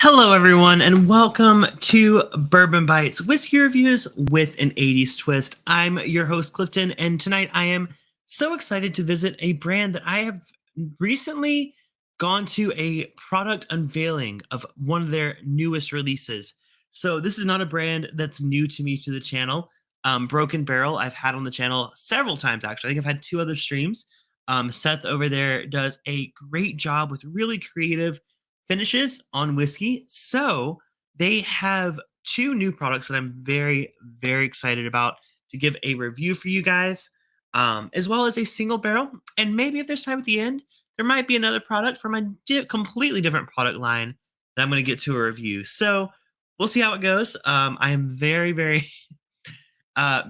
Hello, everyone, and welcome to Bourbon Bites whiskey reviews with an 80s twist. I'm your host, Clifton, and tonight I am so excited to visit a brand that I have recently gone to a product unveiling of one of their newest releases. So, this is not a brand that's new to me to the channel. Broken Barrel, I've had on the channel several times, actually. I think I've had two other streams. Seth over there does a great job with really creative finishes on whiskey. So they have two new products that I'm very, very excited about to give a review for you guys, as well as a single barrel. And maybe if there's time at the end, there might be another product from a completely different product line that I'm going to get to a review. So we'll see how it goes. I am very, very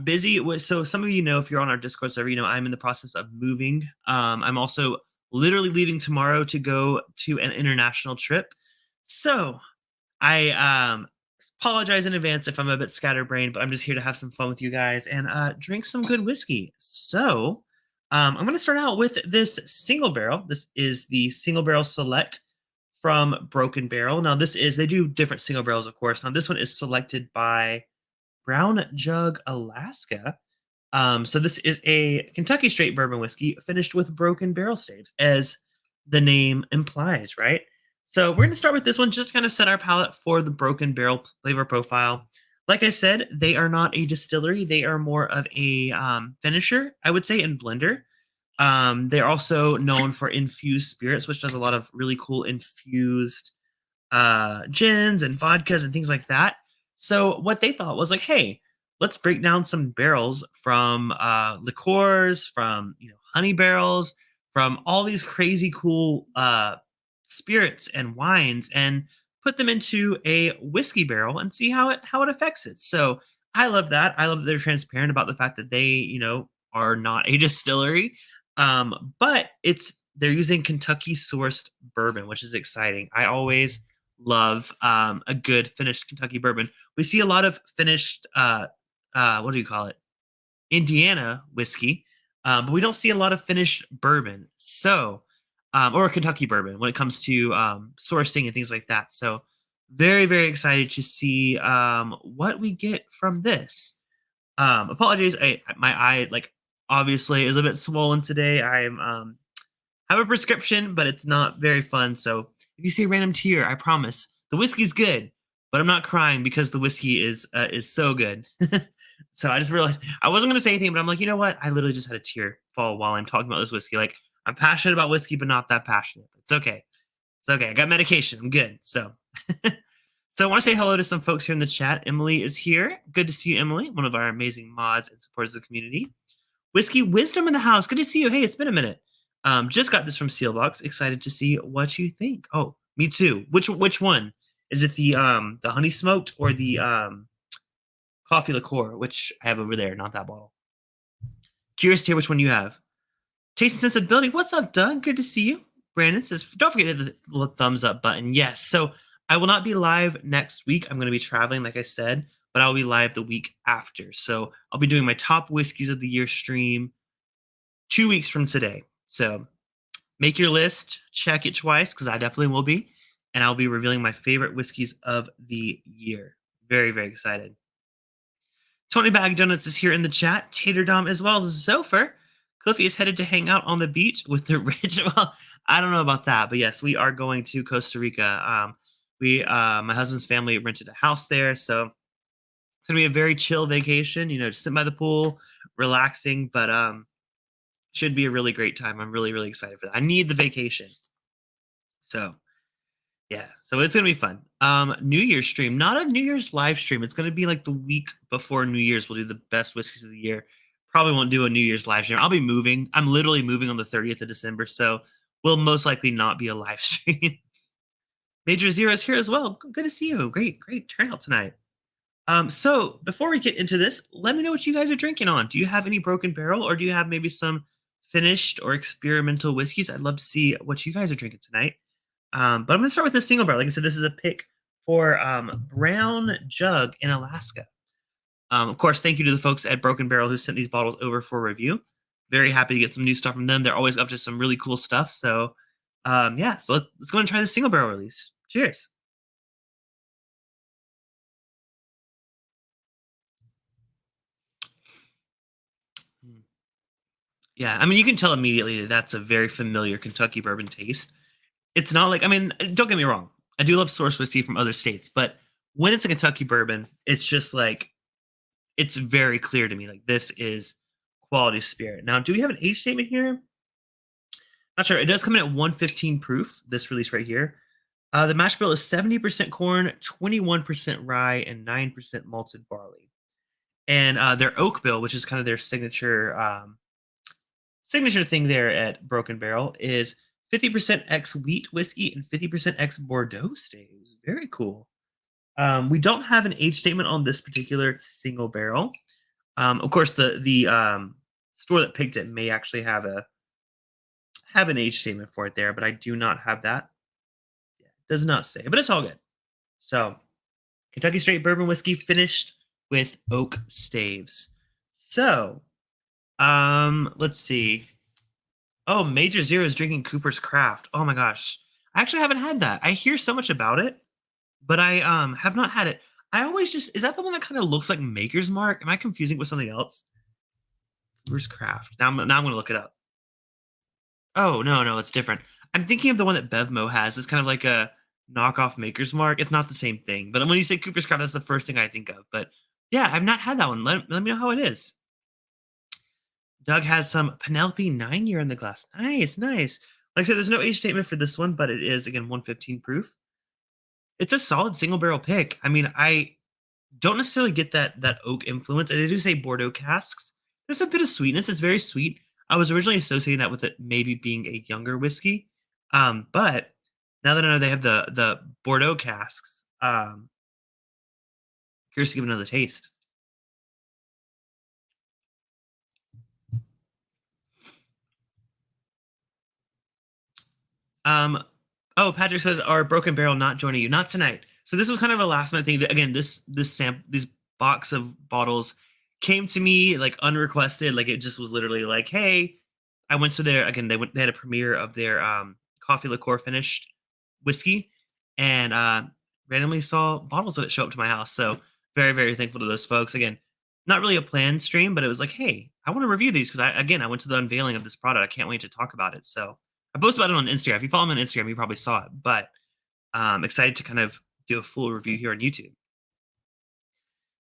busy with, so some of you know, if you're on our Discord server, you know I'm in the process of moving. I'm also literally leaving tomorrow to go to an international trip. So I apologize in advance if I'm a bit scatterbrained, but I'm just here to have some fun with you guys and drink some good whiskey. So I'm going to start out with this single barrel. This is the single barrel select from Broken Barrel. Now they do different single barrels, of course. Now this one is selected by Brown Jug, Alaska. So this is a Kentucky straight bourbon whiskey finished with broken barrel staves, as the name implies, right? So we're going to start with this one, just to kind of set our palate for the broken barrel flavor profile. Like I said, they are not a distillery; they are more of a finisher, I would say, and blender. They're also known for infused spirits, which does a lot of really cool infused gins and vodkas and things like that. So what they thought was like, hey, let's break down some barrels from liqueurs, from honey barrels, from all these crazy cool spirits and wines, and put them into a whiskey barrel and see how it affects it. So I love that. I love that they're transparent about the fact that they are not a distillery, but they're using Kentucky sourced bourbon, which is exciting. I always love a good finished Kentucky bourbon. We see a lot of finished what do you call it? Indiana whiskey, but we don't see a lot of finished bourbon. So, or Kentucky bourbon when it comes to sourcing and things like that. So, very, very excited to see what we get from this. Apologies, my eye obviously is a bit swollen today. I'm have a prescription, but it's not very fun. So if you see a random tear, I promise the whiskey's good, but I'm not crying because the whiskey is so good. So I just realized I wasn't gonna say anything, but I'm like, you know what? I literally just had a tear fall while I'm talking about this whiskey. Like I'm passionate about whiskey, but not that passionate. It's okay. It's okay. I got medication. I'm good. So so I want to say hello to some folks here in the chat. Emily is here. Good to see you, Emily, one of our amazing mods and supporters of the community. Whiskey Wisdom in the house. Good to see you. Hey, it's been a minute. Just got this from Sealbox. Excited to see what you think. Oh, me too. Which one? Is it the honey smoked or the coffee liqueur, which I have over there, not that bottle. Curious to hear which one you have. Taste and Sensibility. What's up, Doug? Good to see you. Brandon says, don't forget to hit the little thumbs up button. Yes. So I will not be live next week. I'm going to be traveling, like I said, but I'll be live the week after. So I'll be doing my top whiskeys of the year stream 2 weeks from today. So make your list, check it twice, because I definitely will be. And I'll be revealing my favorite whiskeys of the year. Very, very excited. Tony Bag Donuts is here in the chat. Tater Dom as well. Zofer. Cliffy is headed to hang out on the beach with the rich. Well, I don't know about that, but yes, we are going to Costa Rica. My husband's family rented a house there, so it's gonna be a very chill vacation. Just sitting by the pool, relaxing, but should be a really great time. I'm really, really excited for that. I need the vacation. So yeah, so it's gonna be fun. New Year's stream, not a New Year's live stream. It's gonna be like the week before New Year's. We'll do the best whiskeys of the year. Probably won't do a New Year's live stream. I'll be moving. I'm literally moving on the 30th of December, so will most likely not be a live stream. Major Zero's here as well. Good to see you. Great turnout tonight. So before we get into this, let me know what you guys are drinking on. Do you have any Broken Barrel, or do you have maybe some finished or experimental whiskeys? I'd love to see what you guys are drinking tonight. But I'm going to start with this single barrel. Like I said, this is a pick for Brown Jug in Alaska. Of course, thank you to the folks at Broken Barrel who sent these bottles over for review. Very happy to get some new stuff from them. They're always up to some really cool stuff. So, yeah, so let's go and try the single barrel release. Cheers. Yeah, I mean, you can tell immediately that that's a very familiar Kentucky bourbon taste. It's not like, I mean, don't get me wrong. I do love source whiskey from other states, but when it's a Kentucky bourbon, it's just like it's very clear to me like this is quality spirit. Now, do we have an age statement here? Not sure. It does come in at 115 proof, this release right here. The mash bill is 70% corn, 21% rye, and 9% malted barley. And their oak bill, which is kind of their signature thing there at Broken Barrel, is 50% ex wheat whiskey and 50% ex Bordeaux staves. Very cool. We don't have an age statement on this particular single barrel. Of course, the store that picked it may actually have an age statement for it there, but I do not have that. Yeah, it does not say, but it's all good. So, Kentucky Straight Bourbon Whiskey finished with oak staves. So, let's see. Oh, Major Zero is drinking Cooper's Craft. Oh my gosh. I actually haven't had that. I hear so much about it, but I have not had it. I always just, is that the one that kind of looks like Maker's Mark? Am I confusing with something else? Cooper's Craft. Now I'm gonna look it up. Oh, no, it's different. I'm thinking of the one that Bevmo has. It's kind of like a knockoff Maker's Mark. It's not the same thing. But when you say Cooper's Craft, that's the first thing I think of. But yeah, I've not had that one. Let me know how it is. Doug has some Penelope 9-year in the glass. Nice, nice. Like I said, there's no age statement for this one, but it is, again, 115 proof. It's a solid single barrel pick. I mean, I don't necessarily get that oak influence. They do say Bordeaux casks. There's a bit of sweetness. It's very sweet. I was originally associating that with it maybe being a younger whiskey, but now that I know they have the Bordeaux casks, curious to give it another taste. Um, oh, Patrick says, "Are Broken Barrel not joining you? Not tonight." So this was kind of a last minute thing. Again, this box of bottles came to me like unrequested. Like it just was literally like, "Hey, I went to their again. They had a premiere of their coffee liqueur finished whiskey, and randomly saw bottles of it show up to my house. So very thankful to those folks. Again, not really a planned stream, but it was like, hey, I want to review these because I went to the unveiling of this product. I can't wait to talk about it. So I posted about it on Instagram. If you follow me on Instagram, you probably saw it. But excited to kind of do a full review here on YouTube.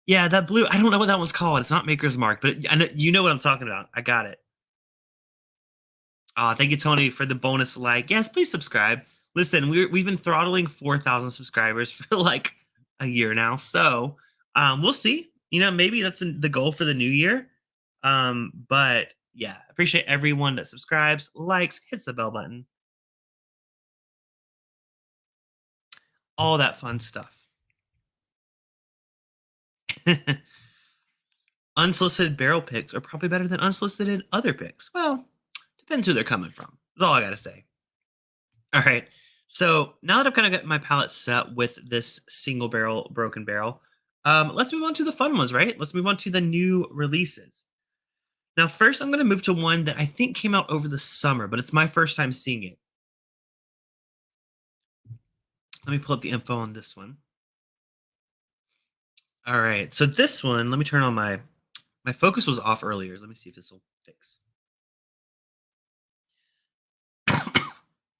Yeah, that blue. I don't know what that one's called. It's not Maker's Mark, but I know, you know what I'm talking about. I got it. Thank you, Tony, for the bonus like. Yes, please subscribe. Listen, we've been throttling 4,000 subscribers for like a year now, so we'll see. Maybe that's the goal for the new year. But yeah, appreciate everyone that subscribes, likes, hits the bell button, all that fun stuff. Unsolicited barrel picks are probably better than unsolicited other picks. Well, depends who they're coming from. That's all I gotta say. All right. So now that I've kind of got my palette set with this single barrel, broken barrel, let's move on to the fun ones, right? Let's move on to the new releases. Now, first, I'm going to move to one that I think came out over the summer, but it's my first time seeing it. Let me pull up the info on this one. All right. So this one, let me turn on my focus was off earlier. Let me see if this will fix.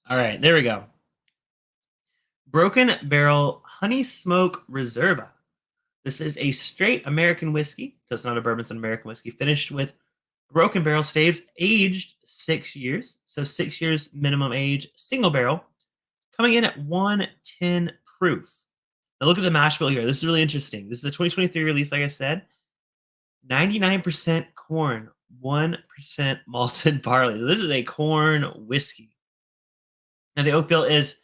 All right, there we go. Broken Barrel Honey Smoke Reserva. This is a straight American whiskey, so it's not a bourbon, it's an American whiskey, finished with Broken Barrel staves, aged 6 years, so 6 years minimum age, single barrel, coming in at 110 proof. Now look at the mash bill here. This is really interesting. This is a 2023 release, like I said. 99% corn, 1% malted barley. This is a corn whiskey. Now the oak bill is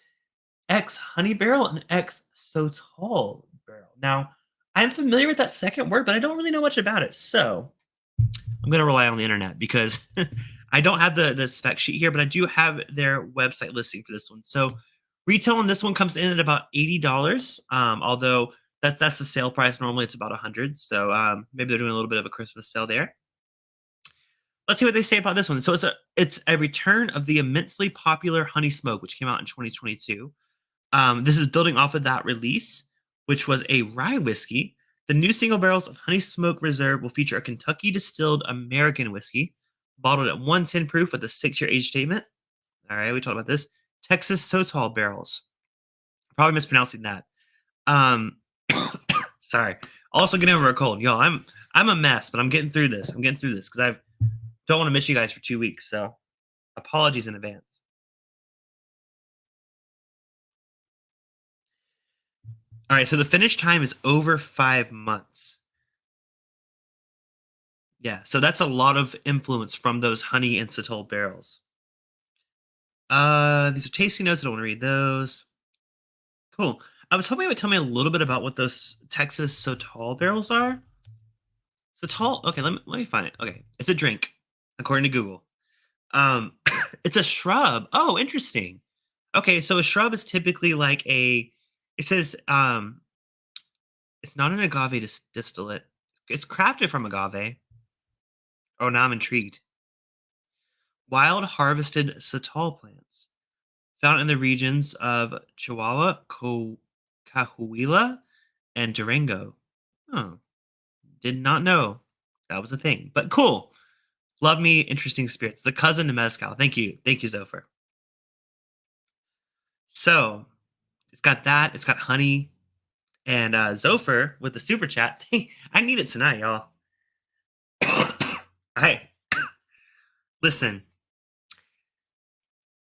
X honey barrel and X Sotol barrel. Now, I'm familiar with that second word, but I don't really know much about it. So I'm going to rely on the internet because I don't have the spec sheet here, but I do have their website listing for this one. So retail on this one comes in at about $80. Although that's the sale price. Normally it's about 100. So maybe they're doing a little bit of a Christmas sale there. Let's see what they say about this one. So it's a return of the immensely popular Honey Smoke, which came out in 2022. This is building off of that release, which was a rye whiskey. The new single barrels of Honey Smoke Reserve will feature a Kentucky distilled American whiskey Bottled at 110 proof with a 6-year age statement. All right, we talked about this. Texas Total barrels. Probably mispronouncing that. Um, sorry. Also getting over a cold, y'all. I'm a mess, but I'm getting through this. I'm getting through this because I don't want to miss you guys for 2 weeks. So apologies in advance. All right, so the finish time is over 5 months. Yeah, so that's a lot of influence from those honey and Sotol barrels. These are tasty notes. I don't want to read those. Cool. I was hoping it would tell me a little bit about what those Texas Sotol barrels are. Sotol. Okay, let me find it. Okay, it's a drink, according to Google. Um, it's a shrub. Oh, interesting. Okay, so a shrub is typically like a. It says it's not an agave distillate. It's crafted from agave. Oh, now I'm intrigued. Wild harvested Sotol plants found in the regions of Chihuahua, Cahuila, and Durango. Oh, did not know that was a thing, but cool. Love me interesting spirits. The cousin to mezcal. Thank you, Zopher. So it's got that. It's got honey and Zopher with the super chat. I need it tonight, y'all. All right, listen.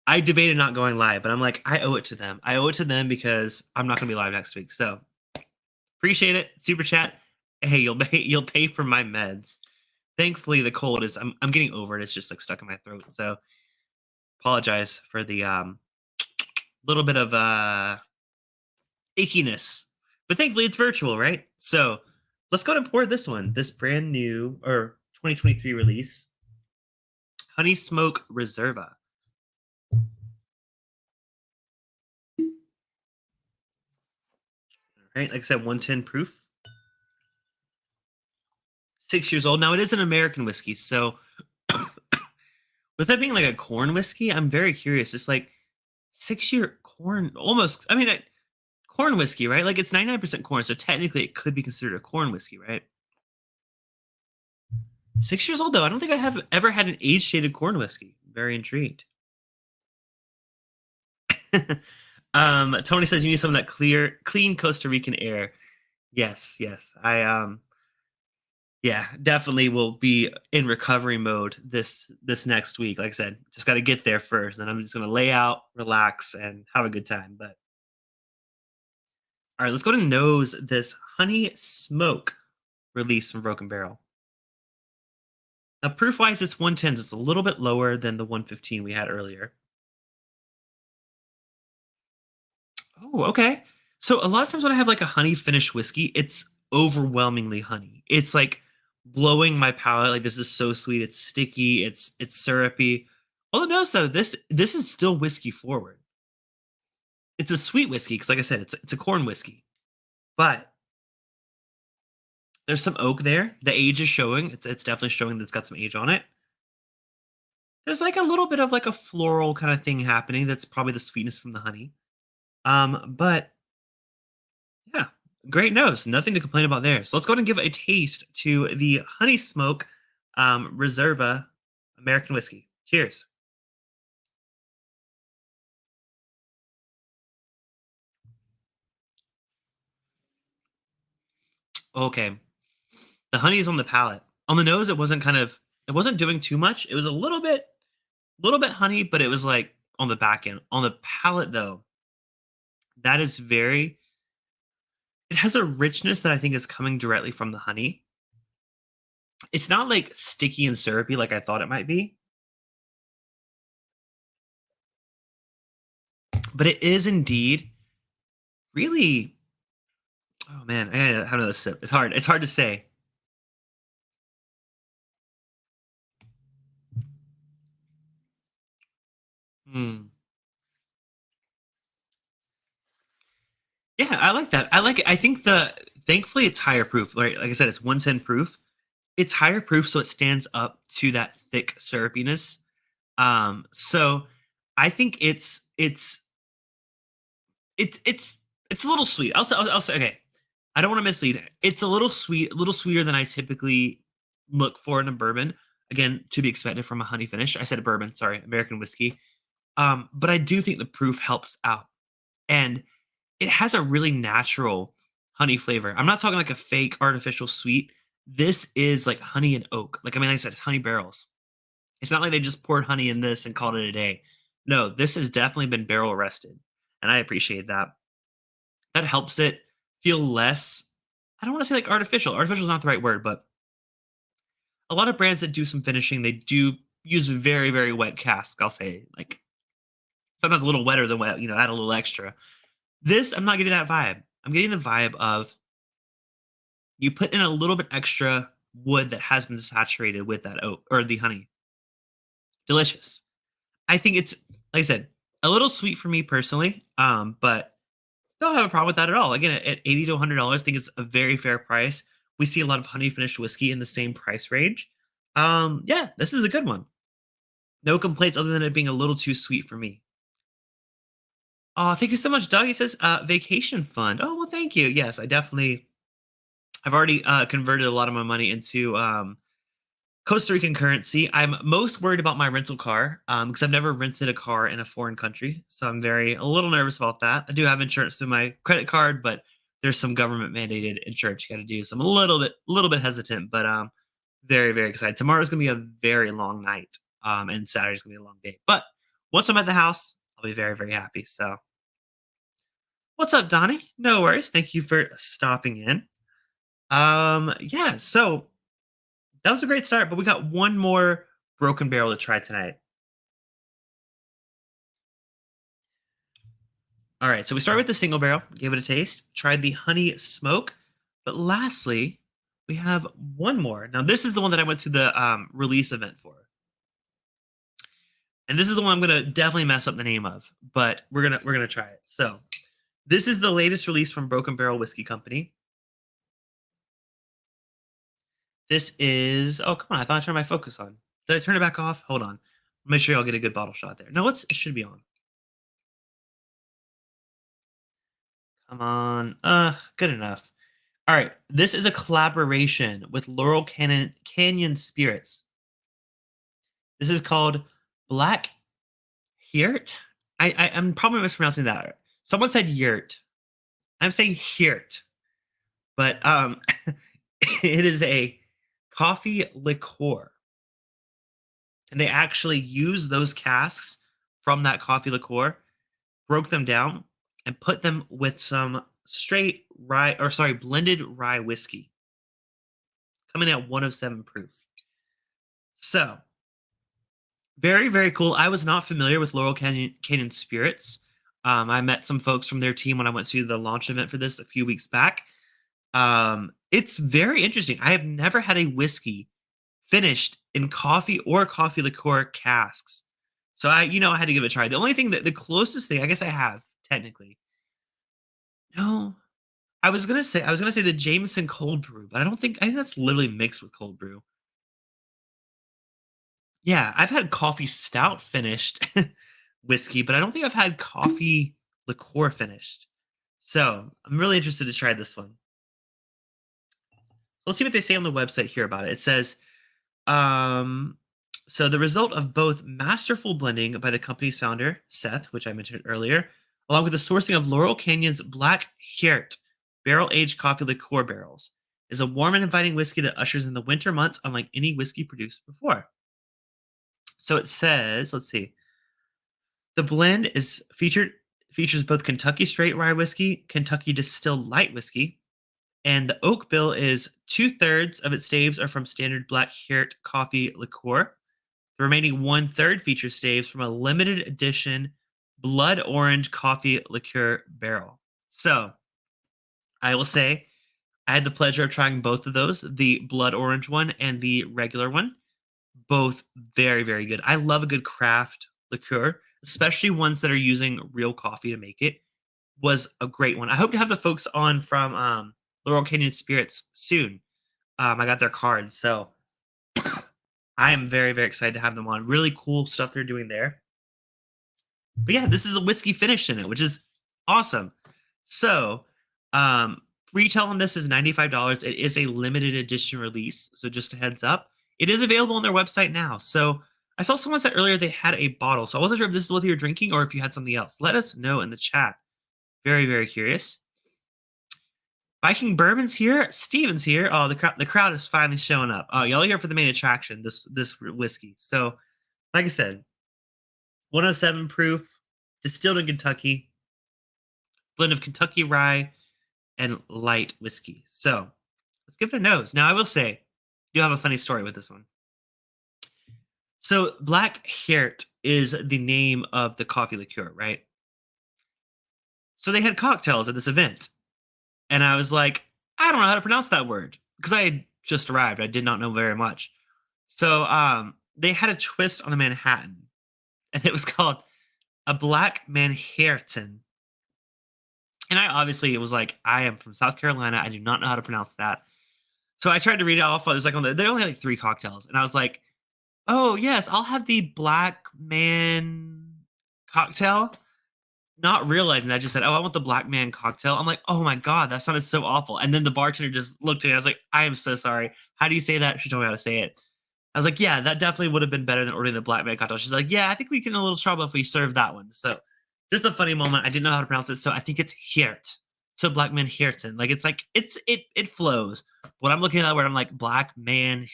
I debated not going live, but I'm like, I owe it to them. I owe it to them because I'm not going to be live next week. So appreciate it. Super chat. Hey, you'll pay for my meds. Thankfully, the cold is I'm getting over it. It's just like stuck in my throat. So apologize for the little bit of achiness. But thankfully it's virtual, right? So let's go and pour this one. This brand new or 2023 release. Honey Smoke Reserva. Right, like I said, 110 proof. 6 years old. Now it is an American whiskey, so with that being like a corn whiskey, I'm very curious. It's like 6-year corn, almost. I mean, corn whiskey, right? Like it's 99% corn, so technically it could be considered a corn whiskey, right? 6 years old though. I don't think I have ever had an age shaded corn whiskey. Very intrigued. Tony says you need some of that clean Costa Rican air. Yes, yes. Yeah, definitely will be in recovery mode this next week. Like I said, just got to get there first. Then I'm just gonna lay out, relax, and have a good time. But all right, let's go to nose this honey smoke release from Broken Barrel. Now, proof wise, it's 110, so it's a little bit lower than the 115 we had earlier. Oh, okay. So a lot of times when I have like a honey finished whiskey, it's overwhelmingly honey. It's like blowing my palate. Like this is so sweet. It's sticky. It's syrupy. Although notice though, this is still whiskey forward. It's a sweet whiskey because, like I said, it's a corn whiskey. But there's some oak there. The age is showing. It's definitely showing that it's got some age on it. There's like a little bit of like a floral kind of thing happening. That's probably the sweetness from the honey. But yeah, great nose. Nothing to complain about there. So let's go ahead and give a taste to the Honey Smoke Reserva American whiskey. Cheers. Okay. The honey is on the palate. On the nose, it wasn't doing too much. It was a little bit honey, but it was like on the back end. On the palate, though, that is very it has a richness that I think is coming directly from the honey. It's not like sticky and syrupy like I thought it might be, but it is indeed really. Oh man, I gotta have another sip. It's hard. It's hard to say. Hmm. Yeah, I like that. I like it. I think thankfully it's higher proof. Like I said, it's 110 proof. It's higher proof, so it stands up to that thick syrupiness. So I think it's a little sweet. I'll say okay. I don't want to mislead it. It's a little sweet, a little sweeter than I typically look for in a bourbon. Again, to be expected from a honey finish. I said a bourbon, sorry, American whiskey. But I do think the proof helps out. And it has a really natural honey flavor. I'm not talking like a fake artificial sweet. This is like honey and oak. Like, I mean, like I said, it's honey barrels. It's not like they just poured honey in this and called it a day. No, this has definitely been barrel arrested. And I appreciate that. That helps it feel less, I don't want to say like artificial. Artificial is not the right word, but a lot of brands that do some finishing, they do use very, very wet casks. I'll say like sometimes a little wetter than wet, add a little extra. This, I'm not getting that vibe. I'm getting the vibe of you put in a little bit extra wood that has been saturated with that oak or the honey. Delicious. I think it's, like I said, a little sweet for me personally, but don't have a problem with that at all. Again, at $80 to $100, I think it's a very fair price. We see a lot of honey finished whiskey in the same price range. Yeah, this is a good one. No complaints other than it being a little too sweet for me. Oh, thank you so much, Doug. He says, vacation fund. Oh, well, thank you. Yes, I've already converted a lot of my money into Costa Rican currency. I'm most worried about my rental car because I've never rented a car in a foreign country. So I'm a little nervous about that. I do have insurance through my credit card, but there's some government mandated insurance you got to do. So I'm a little bit hesitant, but very, very excited. Tomorrow's going to be a very long night and Saturday's going to be a long day. But once I'm at the house, I'll be very, very happy. So what's up, Donnie? No worries. Thank you for stopping in. Yeah, so that was a great start, but we got one more broken barrel to try tonight. All right, so we started with the single barrel, gave it a taste, tried the honey smoke, but lastly, we have one more. Now, this is the one that I went to the release event for, and this is the one I'm gonna definitely mess up the name of, but we're gonna try it. So, this is the latest release from Broken Barrel Whiskey Company. This is, oh, come on. I thought I turned my focus on. Did I turn it back off? Hold on. Make sure y'all get a good bottle shot there. No, it should be on. Come on. Good enough. All right. This is a collaboration with Laurel Canyon Spirits. This is called Black Hjerte. I'm probably mispronouncing that. Someone said Yurt. I'm saying Hjerte. But it is a coffee liqueur. And they actually use those casks from that coffee liqueur, broke them down, and put them with some straight rye, or sorry, blended rye whiskey, coming at 107 proof. So, very, very cool. I was not familiar with Laurel Canyon Spirits. I met some folks from their team when I went to the launch event for this a few weeks back. It's very interesting. I have never had a whiskey finished in coffee or coffee liqueur casks. So I had to give it a try. The only thing that the closest thing I guess I have technically. No, I was gonna say the Jameson cold brew, but I think that's literally mixed with cold brew. Yeah, I've had coffee stout finished whiskey, but I don't think I've had coffee liqueur finished. So I'm really interested to try this one. Let's see what they say on the website here about it. It says, um, so the result of both masterful blending by the company's founder, Seth, which I mentioned earlier, along with the sourcing of Laurel Canyon's Black Hjerte barrel-aged coffee liqueur barrels, is a warm and inviting whiskey that ushers in the winter months unlike any whiskey produced before. So it says, let's see, the blend features both Kentucky straight rye whiskey, Kentucky distilled light whiskey, and the oak bill is 2/3 of its staves are from standard Black Hjerte coffee liqueur. The remaining 1/3 features staves from a limited edition blood orange coffee liqueur barrel. So I will say I had the pleasure of trying both of those, the blood orange one and the regular one. Both very, very good. I love a good craft liqueur, especially ones that are using real coffee to make it. Was a great one. I hope to have the folks on from Laurel Canyon Spirits soon. I got their card, so I am very, very excited to have them on. Really cool stuff they're doing there. But yeah, this is a whiskey finish in it, which is awesome. So, retail on this is $95. It is a limited edition release, so just a heads up. It is available on their website now. So I saw someone said earlier they had a bottle. So I wasn't sure if this is what you're drinking or if you had something else. Let us know in the chat. Very, very curious. Viking Bourbon's here. Steven's here. Oh, the crowd is finally showing up. Oh, y'all are here for the main attraction, this whiskey. So, like I said, 107 proof, distilled in Kentucky, blend of Kentucky rye and light whiskey. So, let's give it a nose. Now, I will say, you have a funny story with this one. So, Black Hjerte is the name of the coffee liqueur, right? So, they had cocktails at this event. And I was like, I don't know how to pronounce that word because I had just arrived. I did not know very much. So they had a twist on a Manhattan, and it was called a Black Manhattan. And I obviously it was like, I am from South Carolina. I do not know how to pronounce that. So I tried to read it off. I was like, they only had like 3 cocktails, and I was like, oh yes, I'll have the Black Man cocktail. Not realizing that I just said, "Oh, I want the black man cocktail." I'm like, "Oh my god, that sounded so awful." And then the bartender just looked at me. I was like, "I am so sorry. How do you say that?" She told me how to say it. I was like, "Yeah, that definitely would have been better than ordering the black man cocktail." She's like, "Yeah, I think we get in a little trouble if we serve that one." So, just a funny moment. I didn't know how to pronounce it, so I think it's Hjerte. So black man Hjerte. Like it flows. When I'm looking at that word, I'm like black man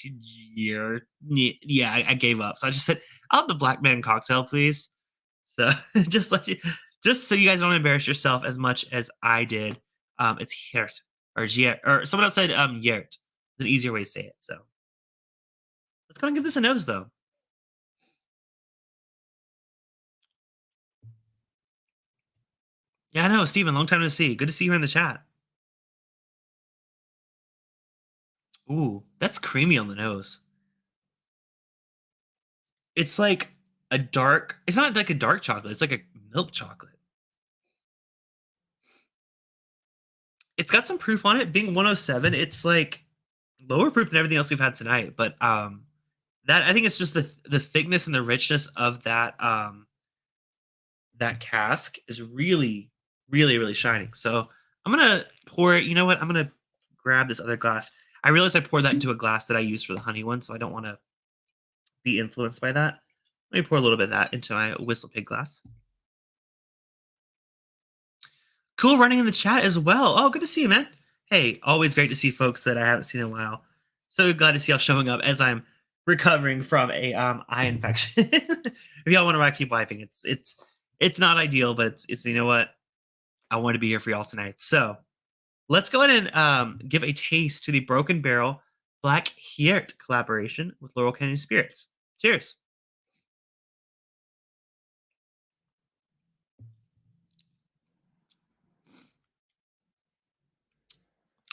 Hjerte. Yeah, I gave up. So I just said, "I'll have the black man cocktail, please." So just like just so you guys don't embarrass yourself as much as I did, it's Hjerte or Giert, or someone else said Yert. It's an easier way to say it. So let's go and give this a nose, though. Yeah, I know, Steven. Long time no see. Good to see you in the chat. Ooh, that's creamy on the nose. It's like a dark. It's not like a dark chocolate. It's like a milk chocolate. It's got some proof on it. Being 107, it's like lower proof than everything else we've had tonight. But that I think it's just the thickness and the richness of that cask is really, really, really shining. So I'm gonna pour it. You know what? I'm gonna grab this other glass. I realized I poured that into a glass that I used for the honey one, so I don't want to be influenced by that. Let me pour a little bit of that into my whistle pig glass. Cool running in the chat as well. Oh, good to see you, man. Hey, always great to see folks that I haven't seen in a while. So glad to see y'all showing up as I'm recovering from a eye infection. If y'all wonder why I keep wiping, it's not ideal, but it's you know what? I want to be here for y'all tonight. So let's go ahead and give a taste to the Broken Barrel Black Hjerte collaboration with Laurel Canyon Spirits. Cheers.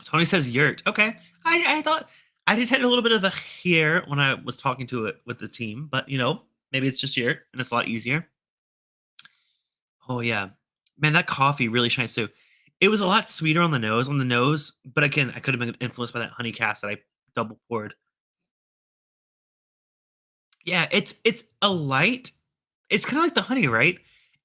Tony says yurt. Okay. I thought I detected a little bit of a here when I was talking to it with the team, but maybe it's just yurt and it's a lot easier. Oh yeah. Man, that coffee really shines too. It was a lot sweeter on the nose, but again, I could have been influenced by that honey cast that I double poured. Yeah, it's a light. It's kind of like the honey, right?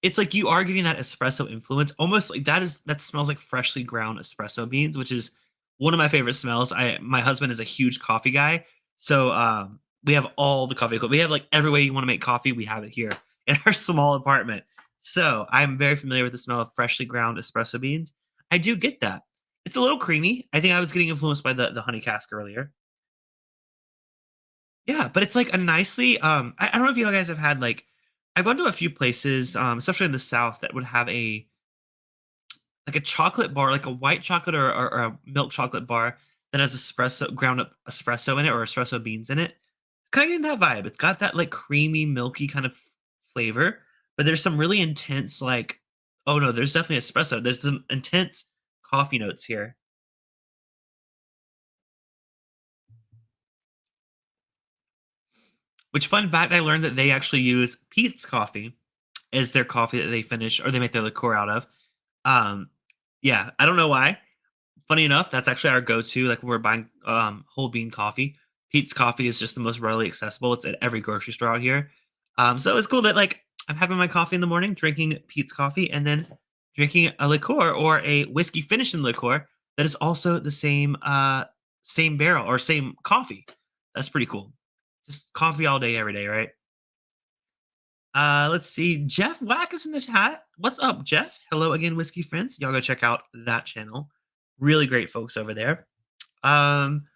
It's like you are getting that espresso influence, almost like that smells like freshly ground espresso beans, which is one of my favorite smells. My husband is a huge coffee guy, so we have all the coffee. We have like every way you want to make coffee, we have it here in our small apartment. So I'm very familiar with the smell of freshly ground espresso beans. I do get that. It's a little creamy. I think I was getting influenced by the honey cask earlier. Yeah, but it's like a nicely I don't know if you guys have had like I've gone to a few places, especially in the South, that would have a chocolate bar, like a white chocolate or a milk chocolate bar that has espresso ground up espresso in it or espresso beans in it. It's kind of getting that vibe. It's got that like creamy, milky kind of flavor, but there's some really intense like oh no, there's definitely espresso. There's some intense coffee notes here. Which fun fact, I learned that they actually use Pete's coffee as their coffee that they finish or they make their liqueur out of. Um, yeah, I don't know why. Funny enough, that's actually our go-to. Like when we're buying whole bean coffee, Pete's coffee is just the most readily accessible. It's at every grocery store out here. So it's cool that like I'm having my coffee in the morning, drinking Pete's coffee, and then drinking a liqueur or a whiskey finished in liqueur that is also the same barrel or same coffee. That's pretty cool. Just coffee all day, every day, right? Let's see. Jeff Wack is in the chat. What's up, Jeff? Hello again, whiskey friends. Y'all go check out that channel. Really great folks over there. Um,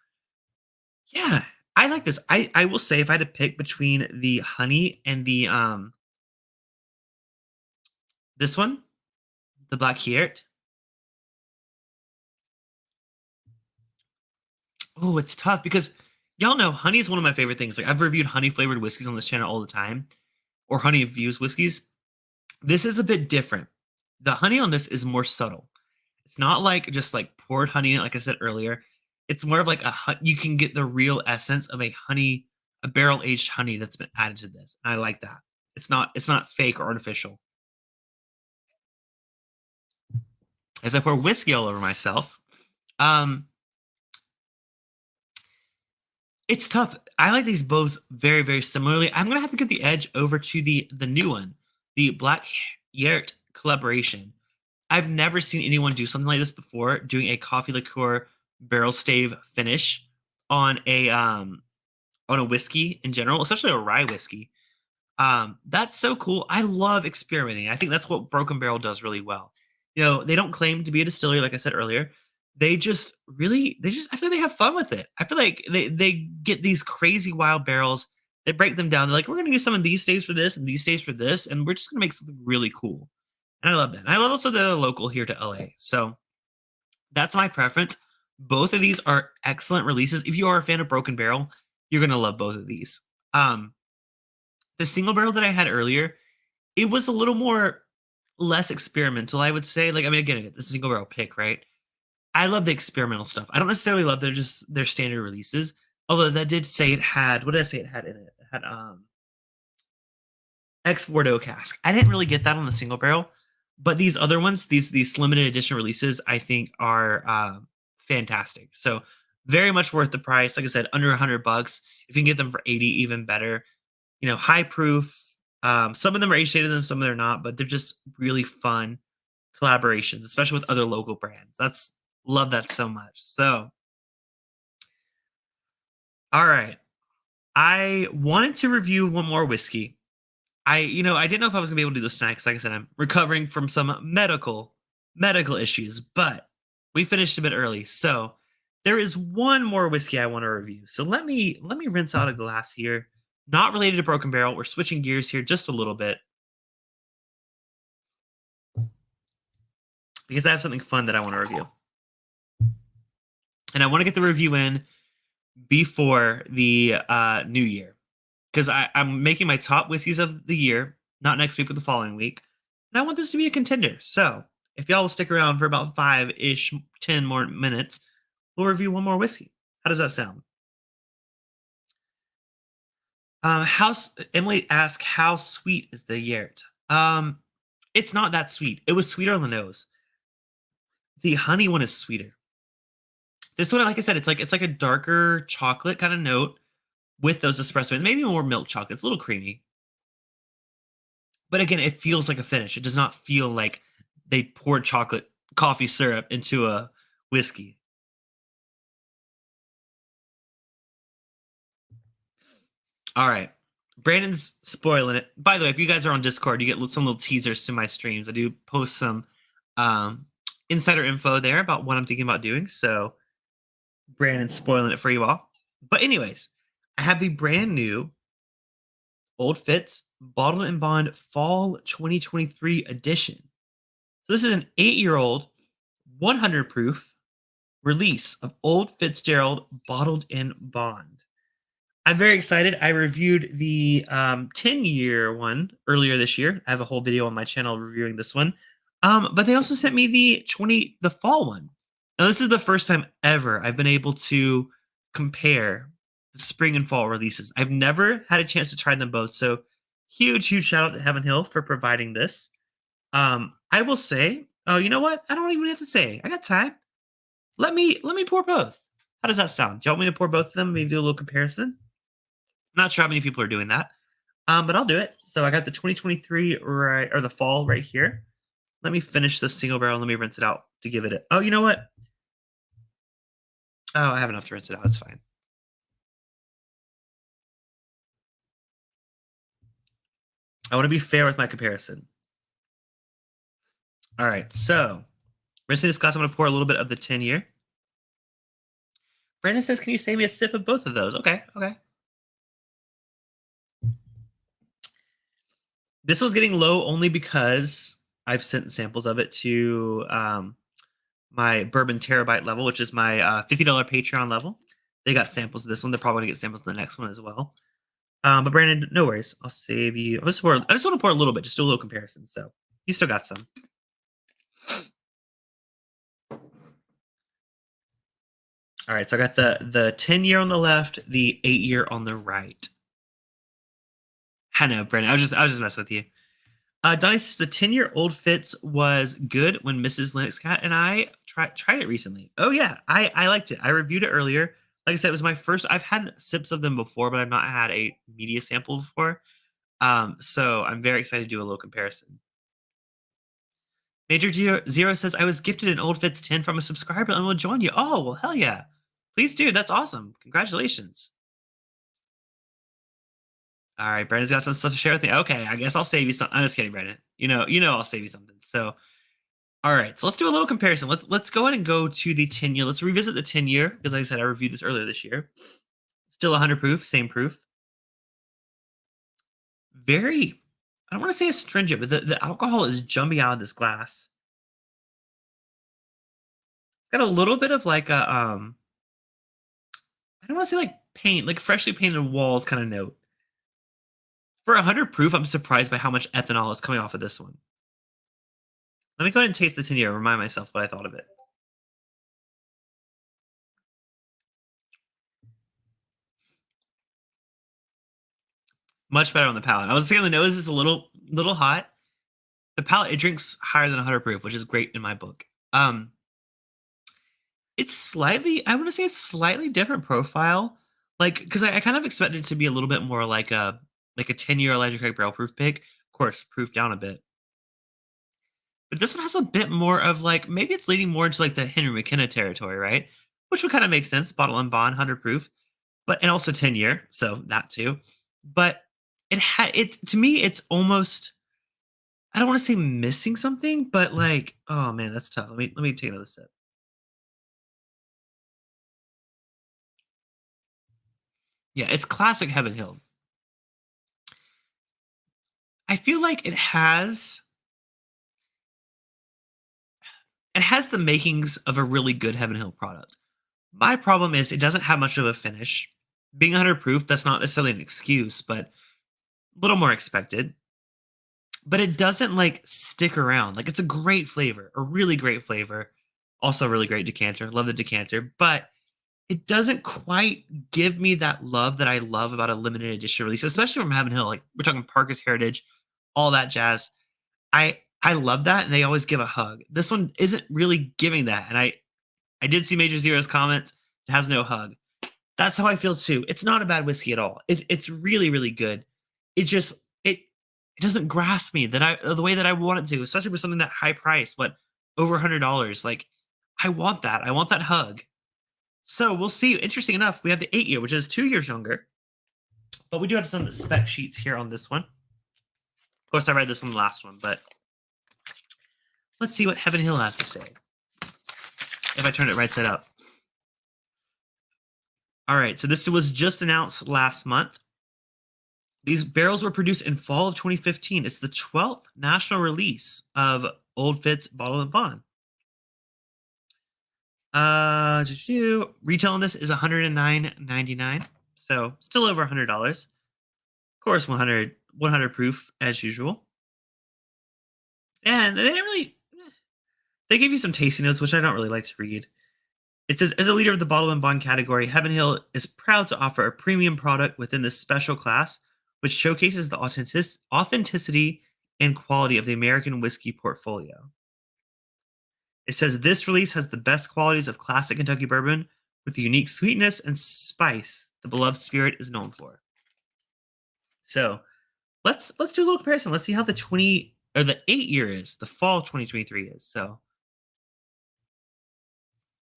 yeah, I like this. I will say if I had to pick between the honey and the this one, the black Hjerte. Oh, it's tough because y'all know honey is one of my favorite things. Like I've reviewed honey flavored whiskeys on this channel all the time, or honey infused whiskeys. This is a bit different. The honey on this is more subtle. It's not like just like poured honey in it, like I said earlier. It's more of like you can get the real essence of a honey, a barrel aged honey that's been added to this. And I like that. It's not fake or artificial. As I pour whiskey all over myself, um, it's tough. I like these both very, very similarly. I'm gonna have to give the edge over to the new one, the Black Yert collaboration. I've never seen anyone do something like this before, doing a coffee liqueur barrel stave finish on a whiskey in general, especially a rye whiskey. That's so cool. I love experimenting. I think that's what Broken Barrel does really well. They don't claim to be a distillery, like I said earlier. They just I feel like they have fun with it. I feel like they get these crazy wild barrels, they break them down. They're like, we're gonna do some of these staves for this and these staves for this, and we're just gonna make something really cool. And I love that. And I love also that they're local here to LA. So that's my preference. Both of these are excellent releases. If you are a fan of Broken Barrel, you're gonna love both of these. The single barrel that I had earlier, it was a little more less experimental, I would say. Like, I mean, again, it's a single barrel pick, right? I love the experimental stuff. I don't necessarily love their standard releases. Although that did say it had, what did I say it had in it? It had ex Bordeaux cask. I didn't really get that on the single barrel, but these other ones, these limited edition releases, I think are fantastic. So very much worth the price. Like I said, under $100. If you can get them for 80, even better. High proof. Some of them are age shaded and some of them are not, but they're just really fun collaborations, especially with other local brands. That's love that so much. So, all right. I wanted to review one more whiskey. I didn't know if I was gonna be able to do this tonight because, like I said, I'm recovering from some medical issues, but we finished a bit early. So there is one more whiskey I want to review. So let me rinse out a glass here. Not related to Broken Barrel. We're switching gears here just a little bit because I have something fun that I want to review. And I want to get the review in before the new year because I'm making my top whiskeys of the year, not next week, but the following week. And I want this to be a contender. So if y'all will stick around for about 5-ish, 10 more minutes, we'll review one more whiskey. How does that sound? Emily asked, how sweet is the Yert? It's not that sweet. It was sweeter on the nose. The honey one is sweeter. This one, like I said, it's like a darker chocolate kind of note with those espresso, and maybe more milk chocolate. It's a little creamy, but again, it feels like a finish. It does not feel like they poured chocolate coffee syrup into a whiskey. All right. Brandon's spoiling it. By the way, if you guys are on Discord, you get some little teasers to my streams. I do post some um, insider info there about what I'm thinking about doing. So Brandon's spoiling it for you all. But anyways, I have the brand new Old Fitz Bottled and Bond Fall 2023 edition. So this is an 8-year-old, 100 proof release of Old Fitzgerald Bottled in Bond. I'm very excited. I reviewed the 10-year one earlier this year. I have a whole video on my channel reviewing this one. But they also sent me the fall one. Now, this is the first time ever I've been able to compare the spring and fall releases. I've never had a chance to try them both. So huge, huge shout out to Heaven Hill for providing this. I will say, oh, you know what? I don't even have to say. I got time. Let me pour both. How does that sound? Do you want me to pour both of them? Maybe do a little comparison? Not sure how many people are doing that, but I'll do it. So I got the 2023 right, or the fall right here. Let me finish this single barrel. Let me rinse it out to give it a. Oh, you know what? Oh, I have enough to rinse it out. It's fine. I want to be fair with my comparison. All right, so rinsing this glass, I'm going to pour a little bit of the 10-year. Brandon says, "Can you save me a sip of both of those?" Okay, okay. This one's getting low only because I've sent samples of it to my bourbon terabyte level, which is my $50 Patreon level. They got samples of this one. They're probably gonna get samples of the next one as well. But Brandon, no worries. I'll save you. I just want to pour a little bit, just do a little comparison. So you still got some. All right, so I got the 10-year on the left, the 8-year on the right. I know, Brandon. I was just messing with you. Donnie says the 10-year Old Fitz was good when Mrs. Linux Cat and I tried it recently. Oh yeah, I liked it. I reviewed it earlier. Like I said, it was my first. I've had sips of them before, but I've not had a media sample before. So I'm very excited to do a little comparison. Major Zero says I was gifted an Old Fitz 10 from a subscriber and will join you. Oh well, hell yeah! Please do. That's awesome. Congratulations. All right, Brandon's got some stuff to share with me. Okay, I guess I'll save you some. I'm just kidding, Brandon. I'll save you something. So, all right, so let's do a little comparison. Let's go ahead and go to the 10-year. Let's revisit the 10-year because, like I said, I reviewed this earlier this year. Still 100 proof, same proof. Very, I don't want to say astringent, but the alcohol is jumping out of this glass. It's got a little bit of like a I don't want to say like paint, like freshly painted walls kind of note. For 100 proof, I'm surprised by how much ethanol is coming off of this one. Let me go ahead and taste the 10-year and remind myself what I thought of it. Much better on the palate. I was saying the nose is a little hot. The palate, it drinks higher than 100 proof, which is great in my book. It's slightly, I want to say it's slightly different profile. Like, because I kind of expected it to be a little bit more like a 10-year Elijah Craig barrel proof pick. Of course, proof down a bit. But this one has a bit more of like, maybe it's leading more into like the Henry McKenna territory, right? Which would kind of make sense. Bottle and bond, 100 proof, and also 10-year. So that too. But it's to me, it's almost, I don't want to say missing something, but like, oh man, that's tough. Let me take another sip. Yeah, it's classic Heaven Hill. I feel like it has the makings of a really good Heaven Hill product. My problem is it doesn't have much of a finish. Being 100 proof, that's not necessarily an excuse, but a little more expected. But it doesn't like stick around. Like it's a great flavor, a really great flavor. Also, a really great decanter. Love the decanter, but it doesn't quite give me that love that I love about a limited edition release, especially from Heaven Hill. Like we're talking Parker's Heritage, all that jazz. I love that, and they always give a hug. This one isn't really giving that, and I did see Major Zero's comments. It has no hug. That's how I feel too. It's not a bad whiskey at all. It's really really good. It just it doesn't grasp me that the way that I want it to, especially for something that high price, but over $100. Like I want that. I want that hug. So we'll see. Interesting enough, we have the 8-year, which is 2 years younger, but we do have some spec sheets here on this one. Of course, I read this on the last one, but let's see what Heaven Hill has to say. If I turn it right side up. All right, so this was just announced last month. These barrels were produced in fall of 2015. It's the 12th national release of Old Fitz Bottle and Bond. Retail on this is $109.99, so still over $100. Of course, 100 proof as usual. And they give you some tasting notes, which I don't really like to read. It says, as a leader of the bottle and bond category, Heaven Hill is proud to offer a premium product within this special class, which showcases the authenticity and quality of the American whiskey portfolio. It says this release has the best qualities of classic Kentucky bourbon with the unique sweetness and spice the beloved spirit is known for. So let's do a little comparison. Let's see how the 8-year is, the fall 2023 is. So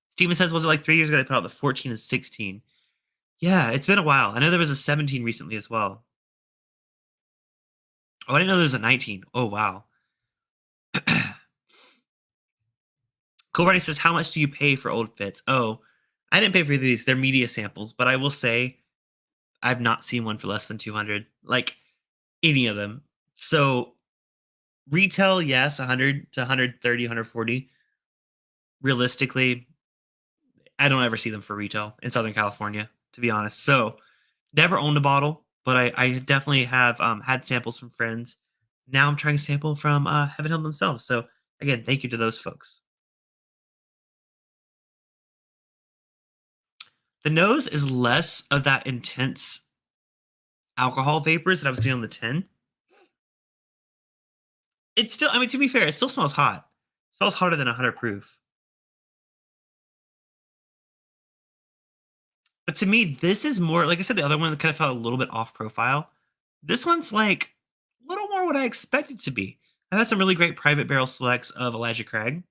Steven says, was it like 3 years ago they put out the 14 and 16? Yeah, it's been a while. I know there was a 17 recently as well. Oh, I didn't know there was a 19. Oh, wow. Cool Brady says, how much do you pay for old fits? Oh, I didn't pay for these. They're media samples, but I will say I've not seen one for less than 200, like any of them. So retail, yes, 100 to 130, 140. Realistically, I don't ever see them for retail in Southern California, to be honest. So never owned a bottle, but I definitely have had samples from friends. Now I'm trying to sample from Heaven Hill themselves. So again, thank you to those folks. The nose is less of that intense alcohol vapors that I was getting on the 10. It's still, I mean, to be fair, it still smells hot. It smells hotter than 100 proof. But to me, this is more, like I said, the other one that kind of felt a little bit off profile. This one's like a little more what I expect it to be. I've had some really great private barrel selects of Elijah Craig.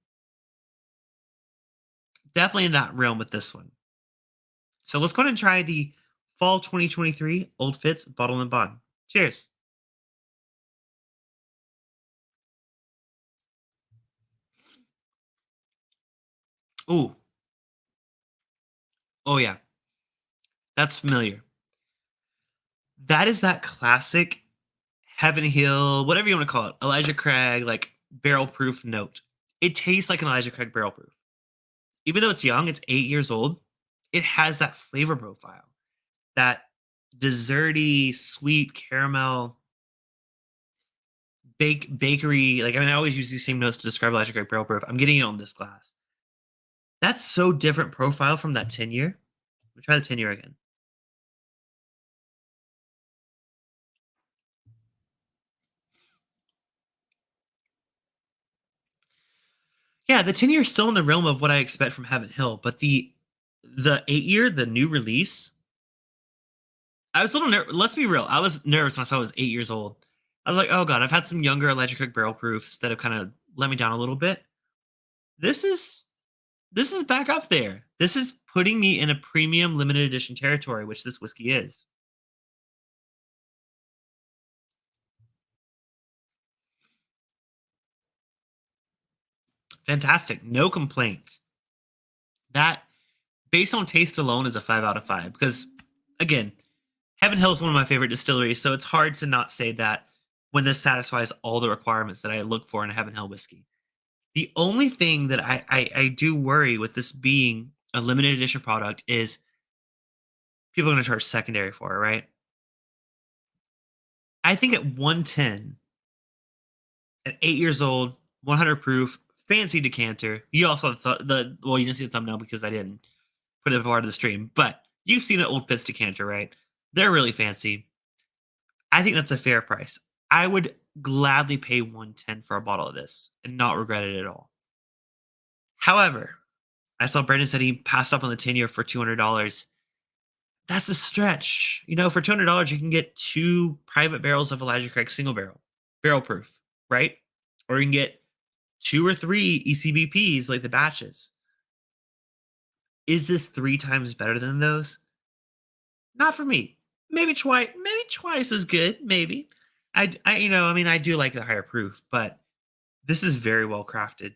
Definitely in that realm with this one. So let's go ahead and try the Fall 2023 Old Fitz Bottle and Bond. Cheers. Ooh, oh yeah, that's familiar. That is that classic Heaven Hill, whatever you want to call it, Elijah Craig, like barrel proof note. It tastes like an Elijah Craig barrel proof. Even though it's young, it's 8 years old, it has that flavor profile, that desserty, sweet caramel, bakery. Like, I mean, I always use these same notes to describe Elijah Craig barrel proof. I'm getting it on this glass. That's so different profile from that 10 year. Let me try the 10 year again. Yeah, the 10 year is still in the realm of what I expect from Heaven Hill, but the 8 year, the new release, I was a little nervous. Let's be real. I was nervous when I saw it was 8 years old. I was like, oh god, I've had some younger Electric Cook barrel proofs that have kind of let me down a little bit. This is this is back up there. This is putting me in a premium limited edition territory, which this whiskey is. Fantastic. No complaints. That, based on taste alone, is a 5 out of 5. Because again, Heaven Hill is one of my favorite distilleries, so it's hard to not say that when this satisfies all the requirements that I look for in a Heaven Hill whiskey. The only thing that I do worry with this being a limited edition product is people are going to charge secondary for it, right? I think at 110, at 8 years old, 100 proof, fancy decanter. You also thought well, you didn't see the thumbnail because I didn't put it part of the stream, but you've seen an old Fitz decanter, right? They're really fancy. I think that's a fair price. I would gladly pay 110 for a bottle of this and not regret it at all. However, I saw Brandon said he passed up on the 10 year for $200. That's a stretch. You know, for $200, you can get two private barrels of Elijah Craig single barrel proof, right? Or you can get two or three ECBPs like the batches. Is this three times better than those? Not for me. Maybe twice as good. Maybe. I mean, I do like the higher proof, but this is very well crafted.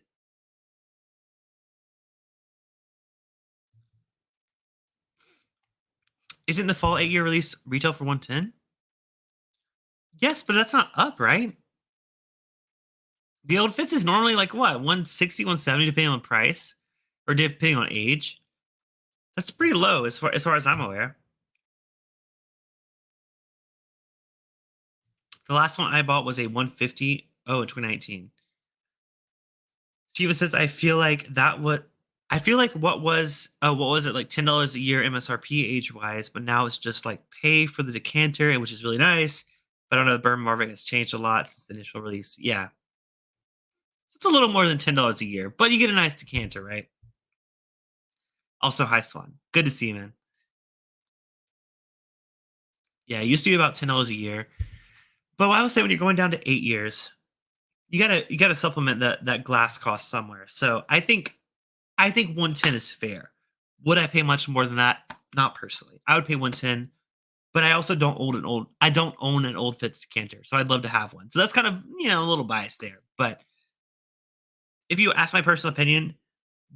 Isn't the fall 8 year release retail for 110? Yes, but that's not up, right? The old Fitz is normally like what, 160, 170 depending on price or depending on age. That's pretty low as far as I'm aware. The last one I bought was a 150. Oh, in 2019. Steven says, I feel like what was it, like $10 a year MSRP age wise, but now it's just like pay for the decanter, and which is really nice. But I don't know, Bourbon Marvick has changed a lot since the initial release. Yeah. So it's a little more than $10 a year, but you get a nice decanter, right? Also, hi Swan. Good to see you, man. Yeah, it used to be about $10 a year. But I would say when you're going down to 8 years, you gotta supplement that glass cost somewhere. So I think 110 is fair. Would I pay much more than that? Not personally. I would pay 110. but I also don't own an old Fitz decanter, so I'd love to have one. So that's kind of, a little biased there. But if you ask my personal opinion,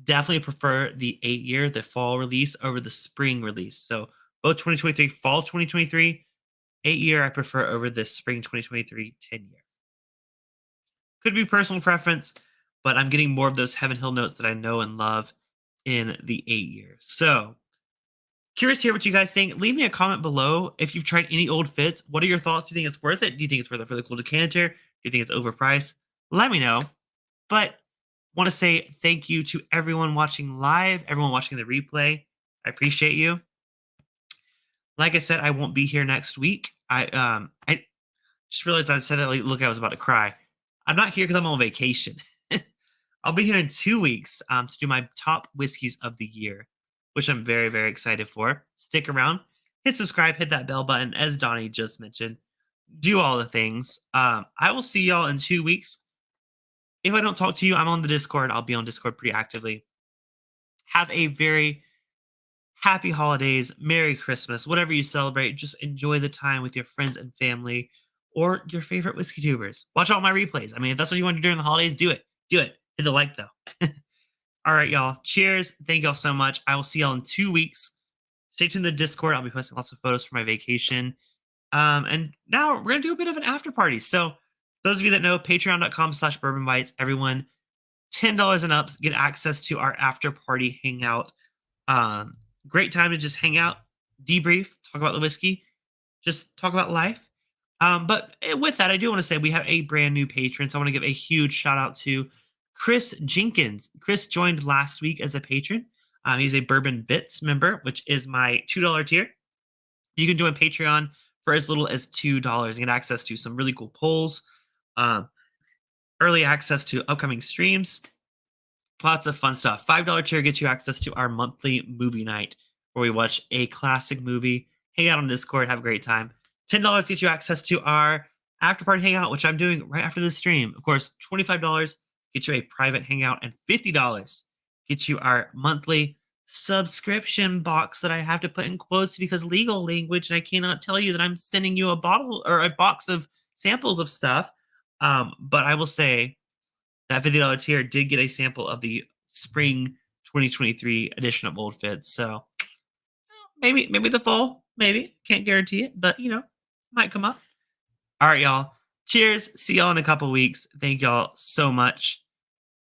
definitely prefer the 8-year, the fall release over the spring release. So both 2023, fall 2023, 8-year I prefer over the spring 2023, 10-year. Could be personal preference, but I'm getting more of those Heaven Hill notes that I know and love in the 8-year. So curious to hear what you guys think. Leave me a comment below if you've tried any old Fits. What are your thoughts? Do you think it's worth it? Do you think it's worth it for the cool decanter? Do you think it's overpriced? Let me know. But want to say thank you to everyone watching live, everyone watching the replay. I appreciate you. Like I said, I won't be here next week. I just realized I said that. Like, look, I was about to cry. I'm not here because I'm on vacation. I'll be here in 2 weeks to do my top whiskeys of the year, which I'm very, very excited for. Stick around, hit subscribe, hit that bell button, as Donnie just mentioned. Do all the things. I will see y'all in 2 weeks. If I don't talk to you, I'm on the Discord. I'll be on Discord pretty actively. Have a very happy holidays, Merry Christmas, whatever you celebrate. Just enjoy the time with your friends and family or your favorite whiskey tubers. Watch all my replays. I mean, if that's what you want to do during the holidays, do it. Do it. Hit the like, though. All right, y'all. Cheers. Thank y'all so much. I will see y'all in 2 weeks. Stay tuned to the Discord. I'll be posting lots of photos for my vacation. And now we're going to do a bit of an after party. So those of you that know, patreon.com/bourbonbites, everyone, $10 and up get access to our after party hangout. Great time to just hang out, debrief, talk about the whiskey, just talk about life. But with that, I do want to say we have a brand new patron. So I want to give a huge shout out to Chris Jenkins. Chris joined last week as a patron. He's a Bourbon Bits member, which is my $2 tier. You can join Patreon for as little as $2 and get access to some really cool polls, early access to upcoming streams, lots of fun stuff. $5 tier gets you access to our monthly movie night where we watch a classic movie, hang out on Discord, have a great time. $10 gets you access to our after party hangout, which I'm doing right after this stream. Of course, $25 gets you a private hangout, and $50 gets you our monthly subscription box that I have to put in quotes because legal language, and I cannot tell you that I'm sending you a bottle or a box of samples of stuff. But I will say that $50 tier did get a sample of the spring 2023 edition of Old Fits. So maybe the fall, maybe. Can't guarantee it, but might come up. All right, y'all. Cheers. See y'all in a couple weeks. Thank y'all so much.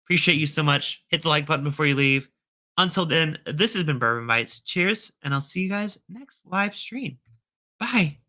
Appreciate you so much. Hit the like button before you leave. Until then, this has been Bourbon Bites. Cheers, and I'll see you guys next live stream. Bye.